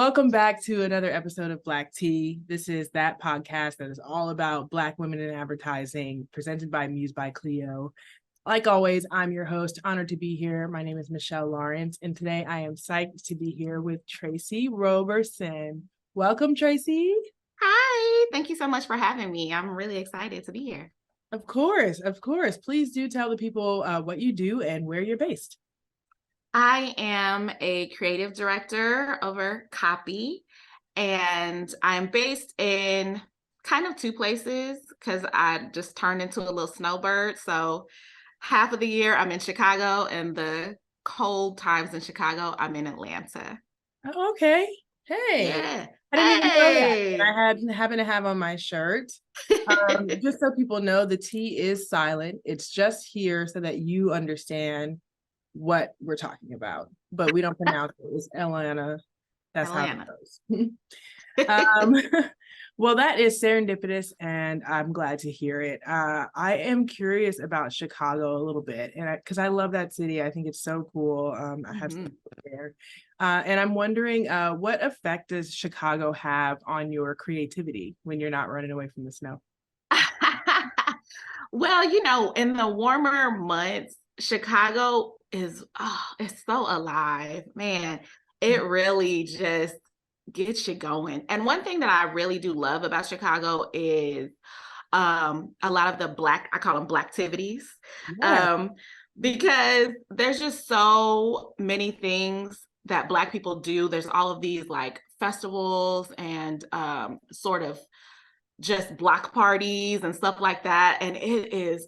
Welcome back to another episode of Black Tea. This is that podcast that is all about Black women in advertising, presented by Muse by Cleo. Like always, I'm your host, honored to be here. My name is Michelle Lawrence, and today I am psyched to be here with Tracie Roberson. Welcome, Tracie. Hi, thank you so much for having me. I'm really excited to be here. Of course. Please do tell the people what you do and where you're based. I am a creative director over copy, and I'm based in kind of two places because I just turned into a little snowbird. So half of the year I'm in Chicago, and the cold times in Chicago, I'm in Atlanta. Oh, okay. Hey. Yeah. I didn't even know that. I happen to have on my shirt. Just so people know, the T is silent. It's just here so that you understand what we're talking about, but we don't pronounce it. It's Atlanta. That's Atlanta. How it goes. Well, that is serendipitous, and I'm glad to hear it. I am curious about Chicago a little bit, and because I love that city, I think it's so cool. I have some there, and I'm wondering, what effect does Chicago have on your creativity when you're not running away from the snow? Well, in the warmer months, Chicago is it's so alive, man. It really just gets you going. And one thing that I really do love about Chicago is a lot of the I call them Blacktivities. Yeah. Because there's just so many things that Black people do. There's all of these like festivals and sort of just block parties and stuff like that. And it is,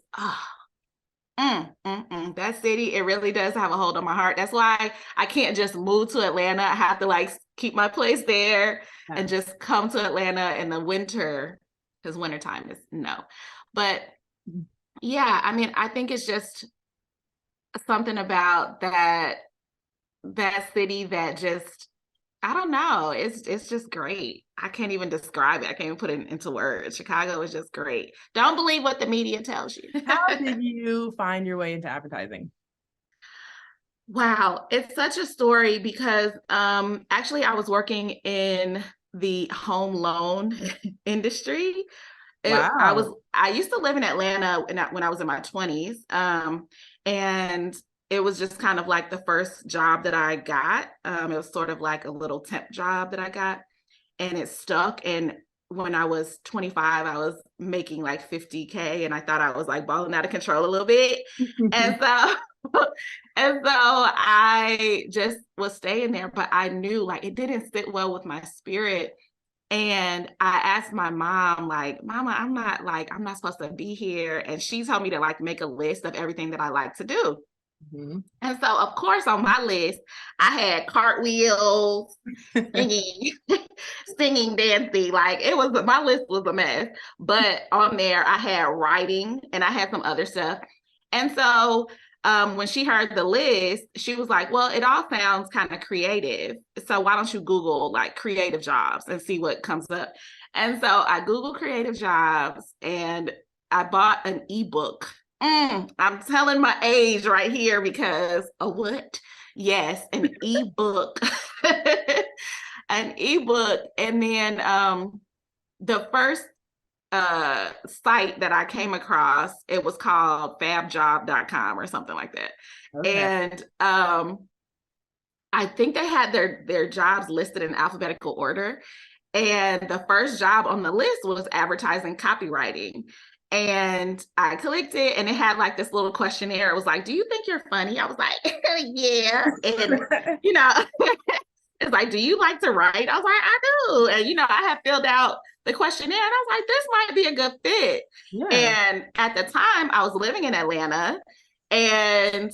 that city, it really does have a hold on my heart. That's why I can't just move to Atlanta. I have to like keep my place there and just come to Atlanta in the winter, because wintertime is no. But yeah, I mean, I think it's just something about that city that just, I don't know. It's just great. I can't even describe it. I can't even put it into words. Chicago is just great. Don't believe what the media tells you. How did you find your way into advertising? Wow, it's such a story because actually I was working in the home loan industry. Wow. I used to live in Atlanta when I was in my 20s. And it was just kind of like the first job that I got. It was sort of like a little temp job that I got, and it stuck. And when I was 25, I was making like 50K, and I thought I was like balling out of control a little bit. And so I just was staying there, but I knew like it didn't sit well with my spirit. And I asked my mom, like, Mama, I'm not supposed to be here. And she told me to like make a list of everything that I like to do. Mm-hmm. And so, of course, on my list, I had cartwheels, singing, dancing. Like my list was a mess. But on there, I had writing and I had some other stuff. And so when she heard the list, she was like, well, it all sounds kind of creative. So why don't you Google like creative jobs and see what comes up? And so I Googled creative jobs and I bought an ebook. I'm telling my age right here because a what? Yes, an ebook. An ebook. And then the first site that I came across, it was called fabjob.com or something like that. Okay. And I think they had their jobs listed in alphabetical order. And the first job on the list was advertising copywriting. And I clicked it and it had like this little questionnaire. It was like, do you think you're funny? I was like, yeah. And, it's like, do you like to write? I was like, I do. And, I had filled out the questionnaire and I was like, this might be a good fit. Yeah. And at the time I was living in Atlanta, and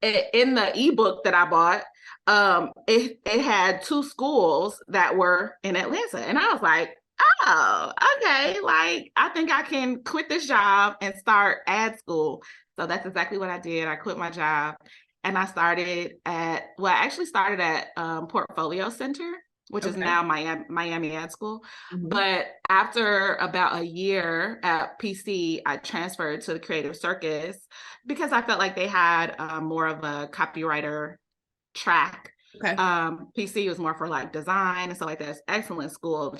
in the ebook that I bought, it had two schools that were in Atlanta. And I was like, oh, okay. Like, I think I can quit this job and start ad school. So that's exactly what I did. I quit my job and I actually started at Portfolio Center, which is now Miami Ad School. Mm-hmm. But after about a year at PC, I transferred to the Creative Circus because I felt like they had more of a copywriter track. Okay. PC was more for like design and stuff like that. It's excellent school,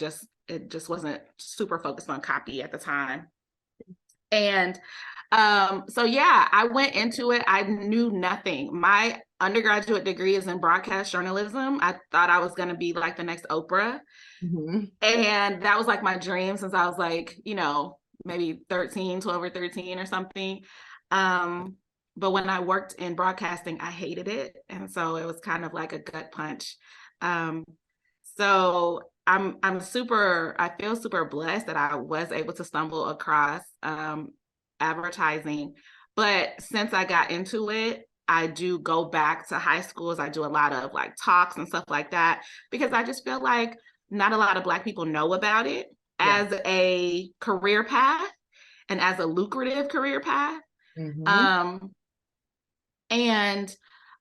it just wasn't super focused on copy at the time. And so yeah, I went into it. I knew nothing. My undergraduate degree is in broadcast journalism. I thought I was going to be like the next Oprah. Mm-hmm. And that was like my dream since I was like, maybe 13, 12 or 13 or something. But when I worked in broadcasting, I hated it. And so it was kind of like a gut punch. Um, so I feel super blessed that I was able to stumble across advertising. But since I got into it, I do go back to high schools. I do a lot of like talks and stuff like that, because I just feel like not a lot of Black people know about it Yeah. as a career path and as a lucrative career path. Mm-hmm. Um, and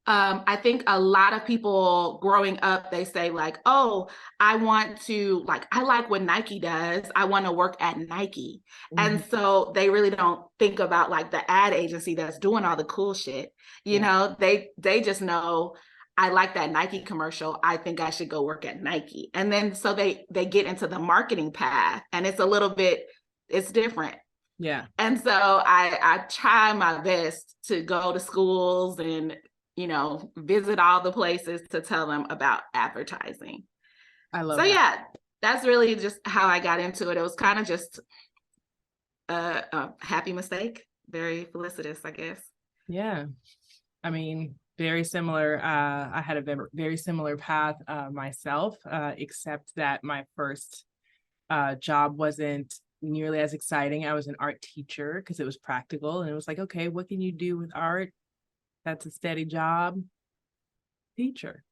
I think a lot of people growing up, they say like, oh, I like what Nike does. I want to work at Nike. Mm-hmm. And so they really don't think about like the ad agency that's doing all the cool shit. Yeah. They just know, I like that Nike commercial. I think I should go work at Nike. And then so they get into the marketing path, and it's different. Yeah. And so I try my best to go to schools and, visit all the places to tell them about advertising. I love So that. yeah, that's really just how I got into it. It was kind of just a happy mistake, very felicitous, I guess. Yeah. I mean, very similar. I had a very similar path myself, except that my first job wasn't nearly as exciting. I was an art teacher because it was practical, and it was like, okay, what can you do with art? That's a steady job. Teacher.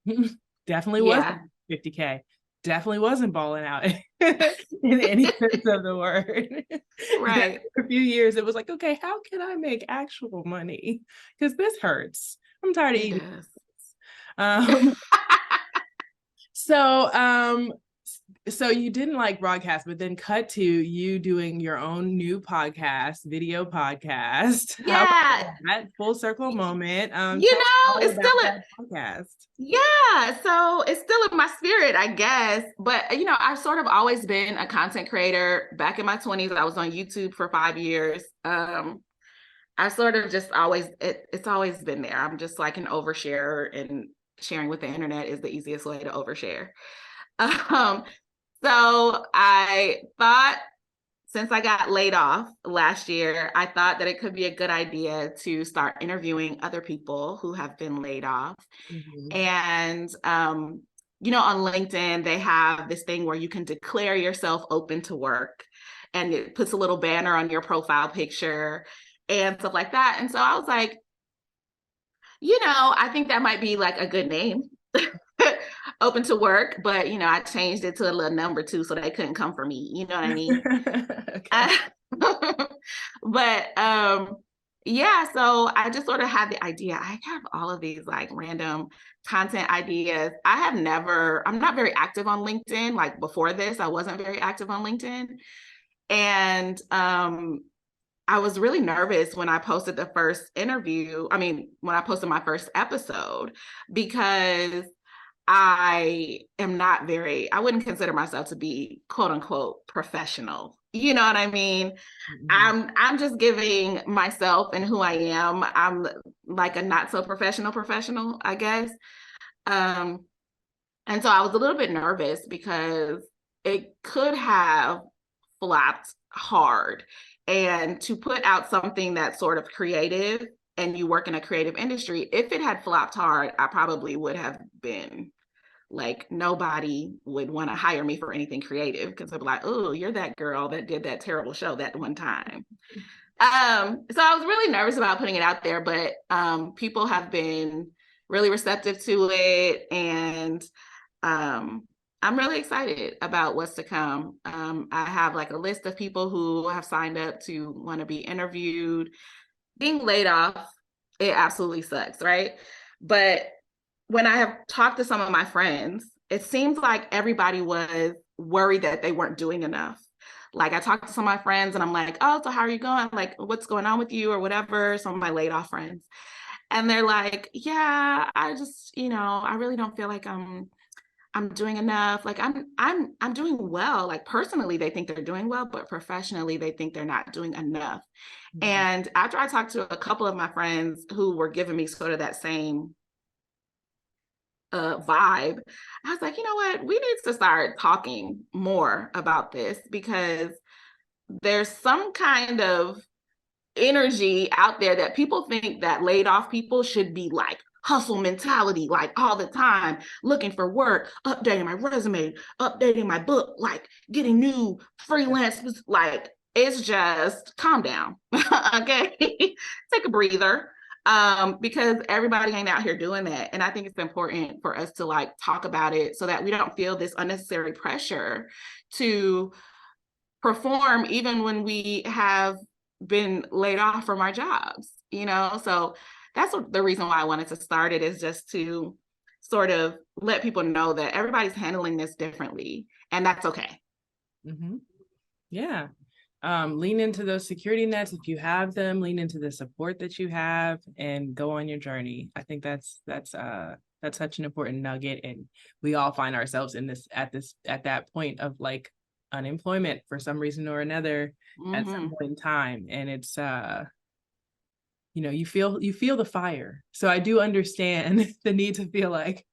Definitely wasn't Yeah. 50K. Definitely wasn't balling out in any sense of the word. Right. For a few years, it was like, okay, how can I make actual money? Because this hurts. I'm tired of It eating. does. Um, so so you didn't like broadcast, but then cut to you doing your own new podcast, video podcast. How Yeah. about that full circle moment? You Tell me know, all it's about still that podcast. Yeah, so it's still in my spirit, I guess. But I've sort of always been a content creator. Back in my 20s, I was on YouTube for 5 years. I sort of just it's always been there. I'm just like an oversharer, and sharing with the internet is the easiest way to overshare. Um, so I thought, since I got laid off last year, I thought that it could be a good idea to start interviewing other people who have been laid off. Mm-hmm. And, on LinkedIn, they have this thing where you can declare yourself open to work, and it puts a little banner on your profile picture and stuff like that. And so I was like, I think that might be like a good name. Open to work, but I changed it to a little number 2 so they couldn't come for me. You know what I mean? Okay. But yeah, so I just sort of had the idea. I have all of these like random content ideas. I'm not very active on LinkedIn. Like before this, I wasn't very active on LinkedIn. And I was really nervous when I posted the first interview. I mean, when I posted my first episode, because I wouldn't consider myself to be quote unquote professional. You know what I mean? Mm-hmm. I'm just giving myself and who I am. I'm like a not so professional, I guess. Um, and so I was a little bit nervous because it could have flopped hard. And to put out something that's sort of creative, and you work in a creative industry, if it had flopped hard, I probably would have been like, nobody would want to hire me for anything creative, because they'd be like, oh, you're that girl that did that terrible show that one time. So I was really nervous about putting it out there, but people have been really receptive to it, and I'm really excited about what's to come. I have like a list of people who have signed up to want to be interviewed. Being laid off, it absolutely sucks, right? But when I have talked to some of my friends, it seems like everybody was worried that they weren't doing enough. Like I talked to some of my friends and I'm like, oh, so how are you going? Like, what's going on with you or whatever? Some of my laid off friends. and they're like, yeah, I just, I really don't feel like I'm doing enough. Like I'm doing well. Like personally, they think they're doing well, but professionally, they think they're not doing enough. Mhm. And after I talked to a couple of my friends who were giving me sort of that same vibe, I was like, you know what? We need to start talking more about this, because there's some kind of energy out there that people think that laid off people should be like hustle mentality, like all the time looking for work, updating my resume, updating my book, like getting new freelance. Like, it's just calm down. Okay. Take a breather. Because everybody ain't out here doing that. And I think it's important for us to like talk about it so that we don't feel this unnecessary pressure to perform even when we have been laid off from our jobs, So that's the reason why I wanted to start it, is just to sort of let people know that everybody's handling this differently, and that's okay. Mm-hmm. Yeah. Lean into those security nets if you have them, lean into the support that you have, and go on your journey. I think that's such an important nugget. And we all find ourselves at that point of like unemployment for some reason or another at some point in time. And it's you feel the fire. So I do understand the need to feel like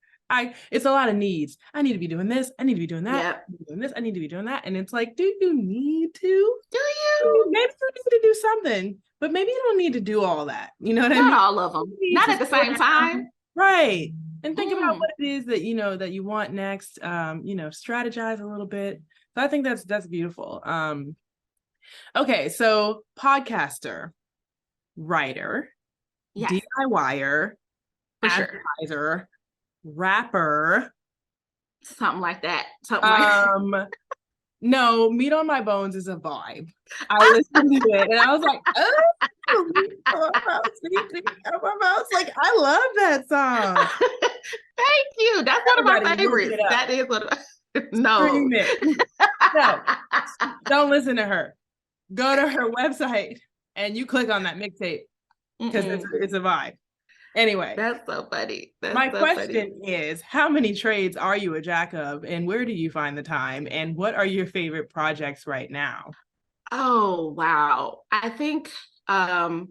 it's a lot of needs. I need to be doing this, I need to be doing that, Yep. I need to be doing this, I need to be doing that. And it's like, do you need to? Do you? Maybe you need to do something, but maybe you don't need to do all that. You know what I Not mean? all of them. You need Not to at the slow same time. down. Right. And think about Mm. what it is that that you want next. Strategize a little bit. So I think that's beautiful. Okay, so podcaster, writer, Yes, DIYer, for sure. advertiser, rapper. Something like that. Something like No, Meat on My Bones is a vibe. I listened to it and I was like, oh, Meat on My Bones. Like, I love that song. Thank you. That's one of Everybody my look favorites. it up. That is what. No. Scream it. No, don't listen to her. Go to her website and you click on that mixtape because it's a vibe. Anyway, that's so funny. That's my so funny. question is, how many trades are you a jack of, and where do you find the time, and what are your favorite projects right now? Oh, wow. I think I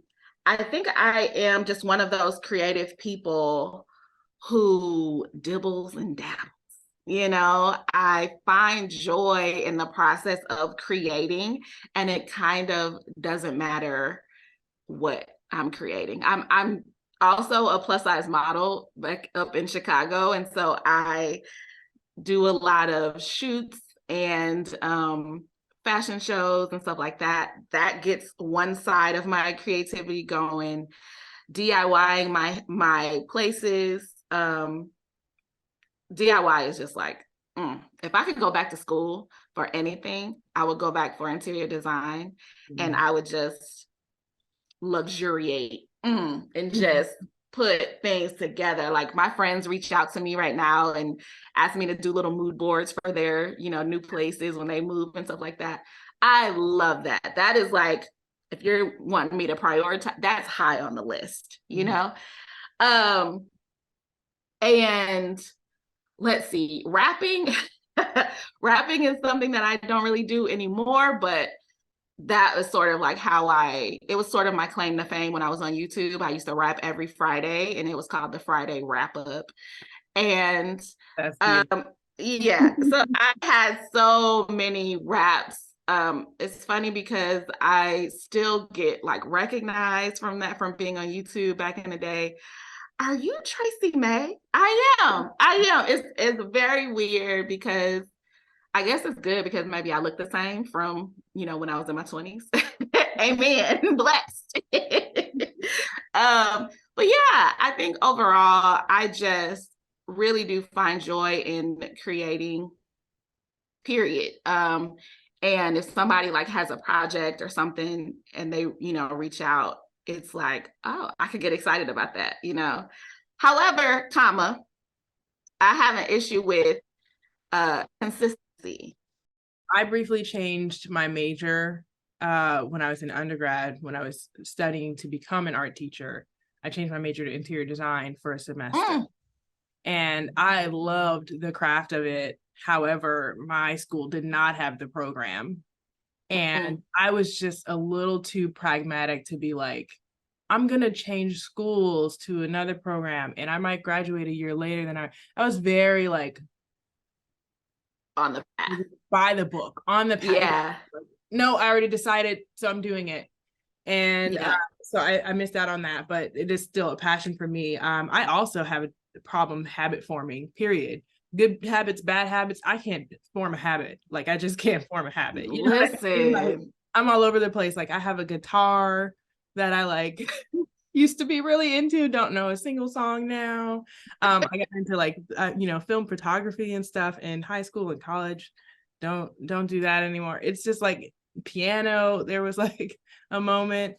am just one of those creative people who dibbles and dabbles. I find joy in the process of creating, and it kind of doesn't matter what I'm creating. I'm also a plus size model back up in Chicago, and so I do a lot of shoots and fashion shows and stuff like that. That gets one side of my creativity going. DIYing my places. DIY is just like, if I could go back to school for anything, I would go back for interior design, and I would just luxuriate and just put things together. Like, my friends reach out to me right now and ask me to do little mood boards for their, new places when they move and stuff like that. I love that. That is like, if you're wanting me to prioritize, that's high on the list, And let's see, rapping. Rapping is something that I don't really do anymore, but that was sort of like it was sort of my claim to fame when I was on YouTube. I used to rap every Friday, and it was called the Friday Wrap Up. And yeah, so I had so many raps. It's funny because I still get like recognized from being on YouTube back in the day. Are you Tracie May? I am. It's very weird, because I guess it's good because maybe I look the same from, when I was in my 20s. Amen. Blessed. But yeah, I think overall, I just really do find joy in creating, period. And if somebody like has a project or something and they, reach out, it's like, oh, I could get excited about that. However, I have an issue with consistency. I briefly changed my major when I was in undergrad, when I was studying to become an art teacher. I changed my major to interior design for a semester. Mm. And I loved the craft of it. However, my school did not have the program. And I was just a little too pragmatic to be like, I'm going to change schools to another program and I might graduate a year later than I was very like On the path. by the book, on the path. Yeah. No, I already decided, so I'm doing it. And Yeah. so I missed out on that, but it is still a passion for me. I also have a problem habit forming, period. Good habits, bad habits. I can't form a habit. Like, I just can't form a habit. You know what I mean? Like, I'm all over the place. Like, I have a guitar that I like used to be really into, don't know a single song now. I got into like film photography and stuff in high school and college. Don't do that anymore. It's just like piano. There was like a moment.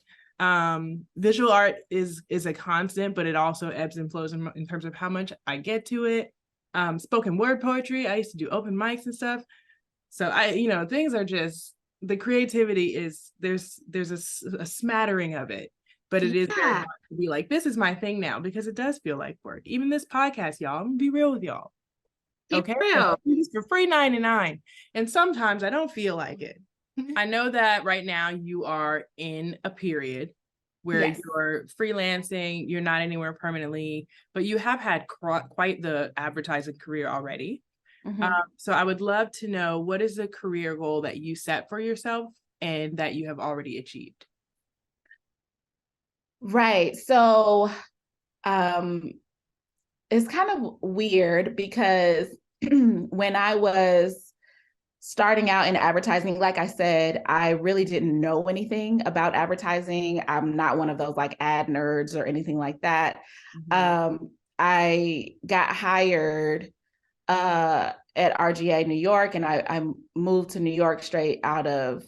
Visual art is a constant, but it also ebbs and flows in terms of how much I get to it. Spoken word poetry, I used to do open mics and stuff. So things are just, the creativity is, there's a smattering of it, but it is very hard to be like, this is my thing now, because it does feel like work. Even this podcast, y'all, I'm gonna be real with y'all. Okay, I do this for free 99, and sometimes I don't feel like it. I know that right now you are in a period where you're freelancing, you're not anywhere permanently, but you have had quite the advertising career already. So I would love to know, what is the career goal that you set for yourself and that you have already achieved? Right. So it's kind of weird because when I was starting out in advertising, like I said, I really didn't know anything about advertising. I'm not one of those like ad nerds or anything like that. I got hired at RGA New York, and I moved to New York straight out of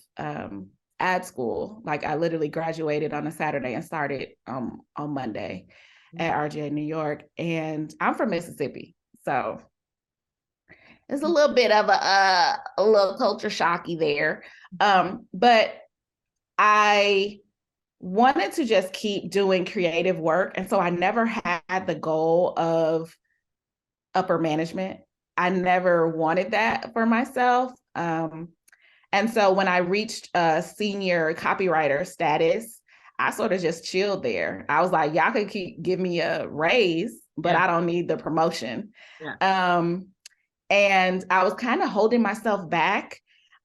ad school. Like, I literally graduated on a Saturday and started on Monday at RGA New York. And I'm from Mississippi, so it's a little bit of a little culture shocky there. But I wanted to just keep doing creative work. And so I never had the goal of upper management. I never wanted that for myself. And so when I reached senior copywriter status, I sort of just chilled there. I was like, y'all could give me a raise, but I don't need the promotion. And I was kind of holding myself back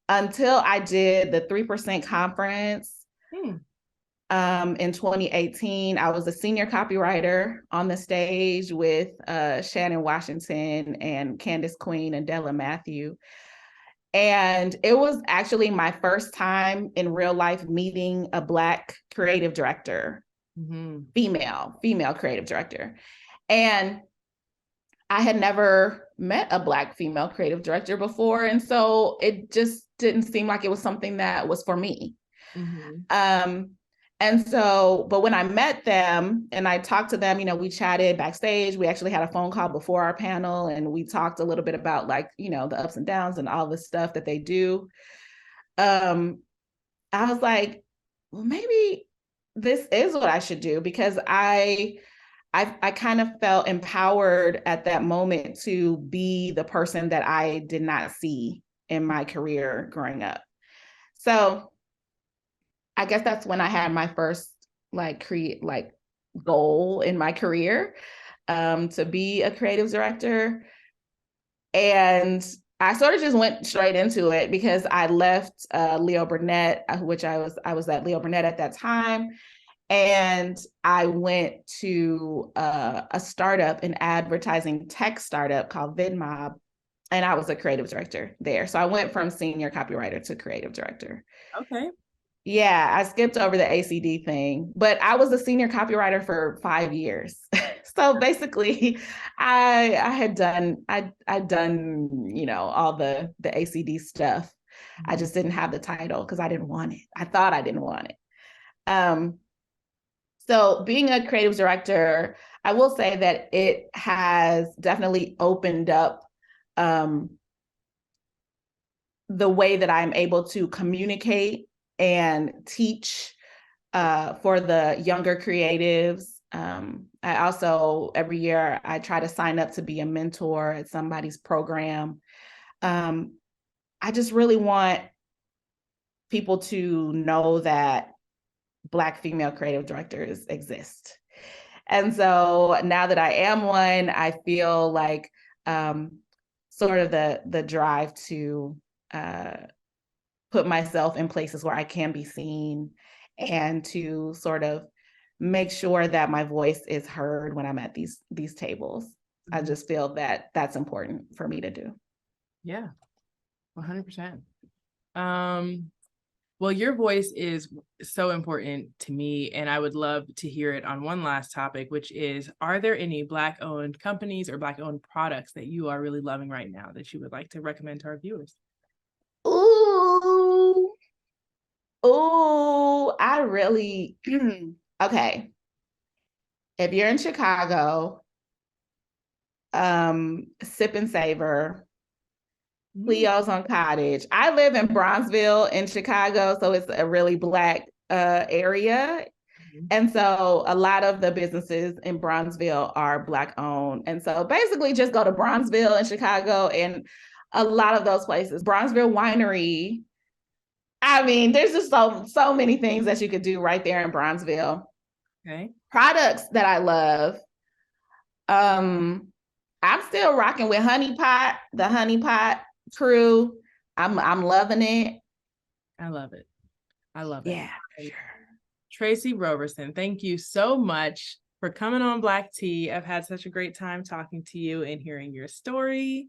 until I did the 3% conference in 2018. I was a senior copywriter on the stage with Shannon Washington and Candace Queen and Della Matthew. And it was actually my first time in real life meeting a Black creative director, female creative director. And I had never met a Black female creative director before. And so it just didn't seem like it was something that was for me. And so, but when I met them and I talked to them, we chatted backstage. We actually had a phone call before our panel, and we talked a little bit about like, the ups and downs and all the stuff that they do. I was like, well, maybe this is what I should do, because I kind of felt empowered at that moment to be the person that I did not see in my career growing up. So I guess that's when I had my first goal in my career, to be a creative director. And I sort of just went straight into it because I left Leo Burnett, which I was at Leo Burnett at that time. And I went to a startup, an advertising tech startup called VidMob, and I was a creative director there. So I went from senior copywriter to creative director. Okay. Yeah, I skipped over the ACD thing, but I was a senior copywriter for 5 years. So basically, I'd done all the ACD stuff. I just didn't have the title because I didn't want it. I thought I didn't want it. So being a creative director, I will say that it has definitely opened up the way that I'm able to communicate and teach for the younger creatives I also, every year, I try to sign up to be a mentor at somebody's program. I just really want people to know that Black female creative directors exist. And so now that I am one, I feel like sort of the drive to put myself in places where I can be seen and to sort of make sure that my voice is heard when I'm at these tables. I just feel that that's important for me to do. Yeah, 100%. Well, your voice is so important to me, and I would love to hear it on one last topic, which is, are there any Black-owned companies or Black-owned products that you are really loving right now that you would like to recommend to our viewers? Ooh, I really, okay. If you're in Chicago, Sip and Savor, Cleo's on Cottage. I live in Bronzeville in Chicago, so it's a really Black area. And so a lot of the businesses in Bronzeville are Black owned. And so basically just go to Bronzeville in Chicago and a lot of those places. Bronzeville Winery. I mean, there's just so many things that you could do right there in Bronzeville. Okay. Products that I love. I'm still rocking with Honey Pot, the Honey Pot crew. I'm loving it. I love it. I love it. Yeah, sure. Tracie Roberson, thank you so much for coming on Black Tea. I've had such a great time talking to you and hearing your story.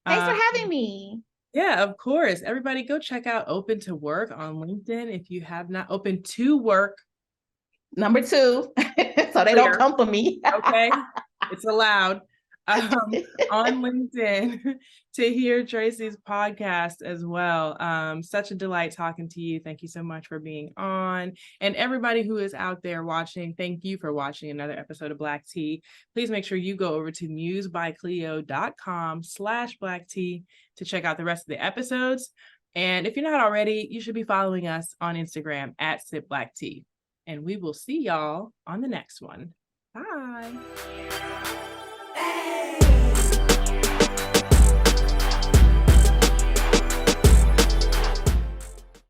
Thanks for having me. Yeah, of course. Everybody go check out Open to Work on LinkedIn if you have not. Open to Work. Number 2, so they don't come for me. Okay, it's allowed. On LinkedIn to hear Tracie's podcast as well. Such a delight talking to you. Thank you so much for being on. And everybody who is out there watching, thank you for watching another episode of Black Tea. Please make sure you go over to musebycleo.com/Black Tea to check out the rest of the episodes. And if you're not already, you should be following us on Instagram @SipBlackTea. And we will see y'all on the next one. Bye.